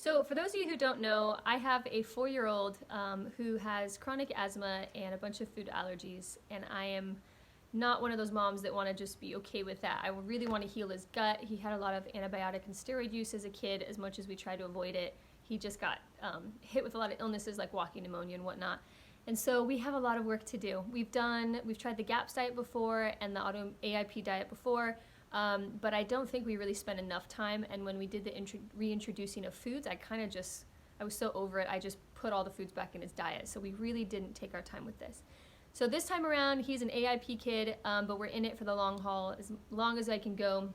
So for those of you who don't know, I have a 4-year-old who has chronic asthma and a bunch of food allergies, and I am not one of those moms that want to just be okay with that. I really want to heal his gut. He had a lot of antibiotic and steroid use as a kid. As much as we tried to avoid it, he just got hit with a lot of illnesses like walking pneumonia and whatnot. And so we have a lot of work to do. We've tried the GAPS diet before and the auto AIP diet before, but I don't think we really spent enough time. And when we did the reintroducing of foods, I was so over it. I just put all the foods back in his diet. So we really didn't take our time with this. So this time around, he's an AIP kid, but we're in it for the long haul, as long as I can go,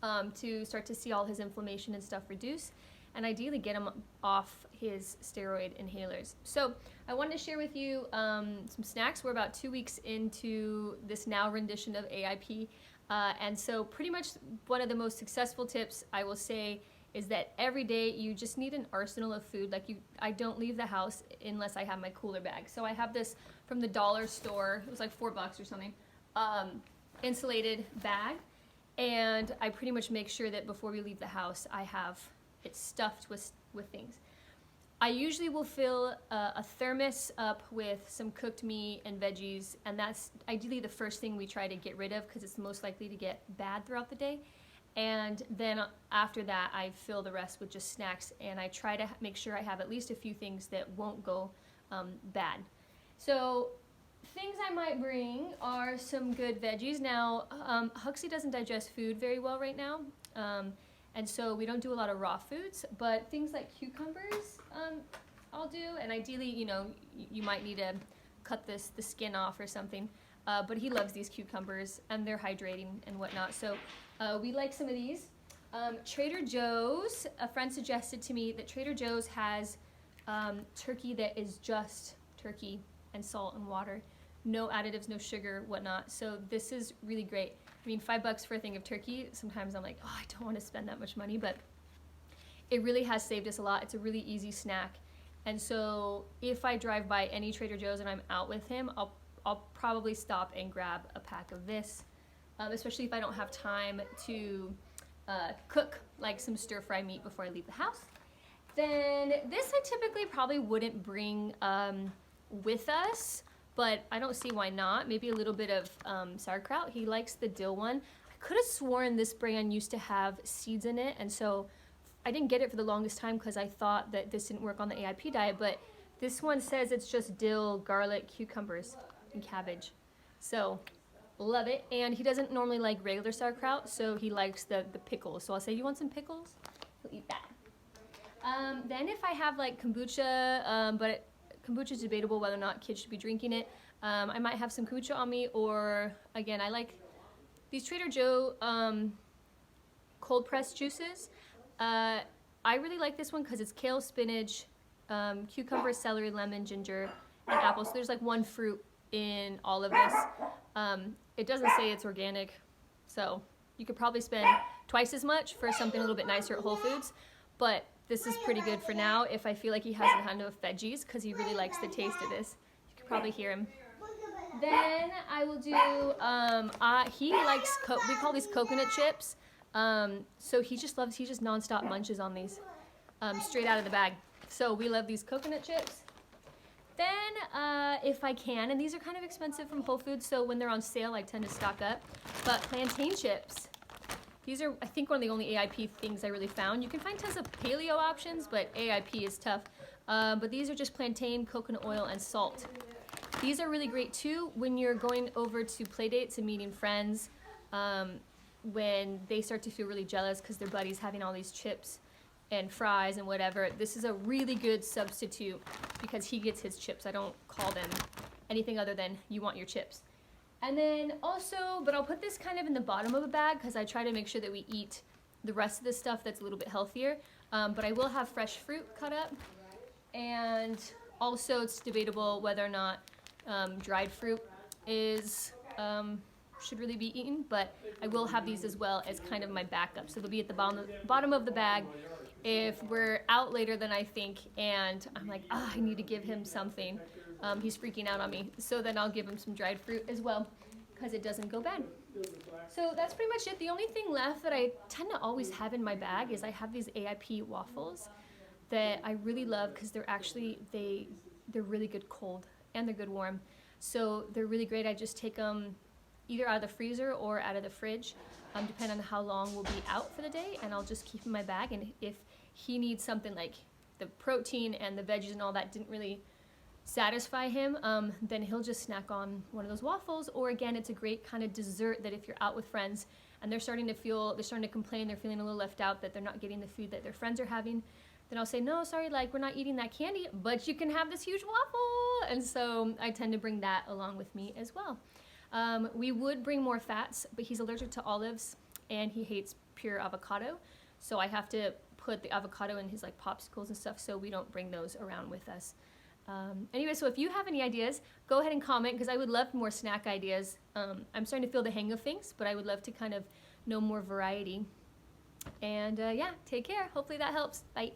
to start to see all his inflammation and stuff reduce, and ideally get him off his steroid inhalers. So I wanted to share with you some snacks. We're about 2 weeks into this now rendition of AIP, and so pretty much one of the most successful tips I will say is that every day you just need an arsenal of food. I don't leave the house unless I have my cooler bag. So I have this from the dollar store, it was like $4 or something, insulated bag, and I pretty much make sure that before we leave the house I have it stuffed with things. I usually will fill a thermos up with some cooked meat and veggies, and that's ideally the first thing we try to get rid of because it's most likely to get bad throughout the day. And then after that, I fill the rest with just snacks, and I try to make sure I have at least a few things that won't go bad. So things I might bring are some good veggies. Now, Huxley doesn't digest food very well right now, and so we don't do a lot of raw foods, but things like cucumbers I'll do, and ideally, you might need to cut the skin off or something, but he loves these cucumbers, and they're hydrating and whatnot, so we like some of these. Trader Joe's, a friend suggested to me that Trader Joe's has turkey that is just turkey and salt and water, no additives, no sugar, whatnot. So this is really great. I mean, $5 for a thing of turkey, sometimes I'm like, oh, I don't want to spend that much money, but it really has saved us a lot. It's a really easy snack. And so if I drive by any Trader Joe's and I'm out with him, I'll probably stop and grab a pack of this, especially if I don't have time to cook like some stir-fry meat before I leave the house. Then this I typically probably wouldn't bring with us, but I don't see why not. Maybe a little bit of sauerkraut. He likes the dill one. I could have sworn this brand used to have seeds in it, and so I didn't get it for the longest time because I thought that this didn't work on the AIP diet, but this one says it's just dill, garlic, cucumbers, and cabbage. So love it. And he doesn't normally like regular sauerkraut, so he likes the pickles. So I'll say, you want some pickles? He'll eat that. Then if I have like kombucha, but kombucha is debatable whether or not kids should be drinking it. I might have some kombucha on me, or again, I like these Trader Joe cold pressed juices. I really like this one because it's kale, spinach, cucumber, celery, lemon, ginger, and apple. So there's like one fruit in all of this. It doesn't say it's organic, so you could probably spend twice as much for something a little bit nicer at Whole Foods, but this is pretty good for now if I feel like he hasn't had enough veggies, because he really likes the taste of this. You could probably hear him. Then I will do, he likes, we call these coconut chips. So he just nonstop munches on these, straight out of the bag. So we love these coconut chips. Then, if I can, and these are kind of expensive from Whole Foods, so when they're on sale, I tend to stock up, but plantain chips. These are, I think, one of the only AIP things I really found. You can find tons of paleo options, but AIP is tough. But these are just plantain, coconut oil, and salt. These are really great, too, when you're going over to play dates and meeting friends, when they start to feel really jealous because their buddy's having all these chips and fries and whatever. This is a really good substitute because he gets his chips. I don't call them anything other than you want your chips. And then also, but I'll put this kind of in the bottom of a bag because I try to make sure that we eat the rest of the stuff that's a little bit healthier. But I will have fresh fruit cut up. And also it's debatable whether or not dried fruit is should really be eaten, but I will have these as well as kind of my backup. So they'll be at the bottom of the bag if we're out later than I think and I'm like, I need to give him something. He's freaking out on me. So then I'll give him some dried fruit as well because it doesn't go bad. So that's pretty much it. The only thing left that I tend to always have in my bag is I have these AIP waffles. that I really love because they're actually, they're really good cold and they're good warm. So they're really great. I just take them either out of the freezer or out of the fridge, depending on how long we'll be out for the day, and I'll just keep in my bag. And if he needs something like the protein and the veggies and all that didn't really satisfy him, then he'll just snack on one of those waffles. Or again, it's a great kind of dessert that if you're out with friends and they're starting to complain, they're feeling a little left out, that they're not getting the food that their friends are having, then I'll say, no, sorry, like, we're not eating that candy, but you can have this huge waffle. And so I tend to bring that along with me as well. We would bring more fats, but he's allergic to olives and he hates pure avocado. So I have to put the avocado in his like popsicles and stuff, so we don't bring those around with us. Anyway, so if you have any ideas, go ahead and comment, because I would love more snack ideas. I'm starting to feel the hang of things, but I would love to kind of know more variety. And yeah, take care. Hopefully that helps. Bye.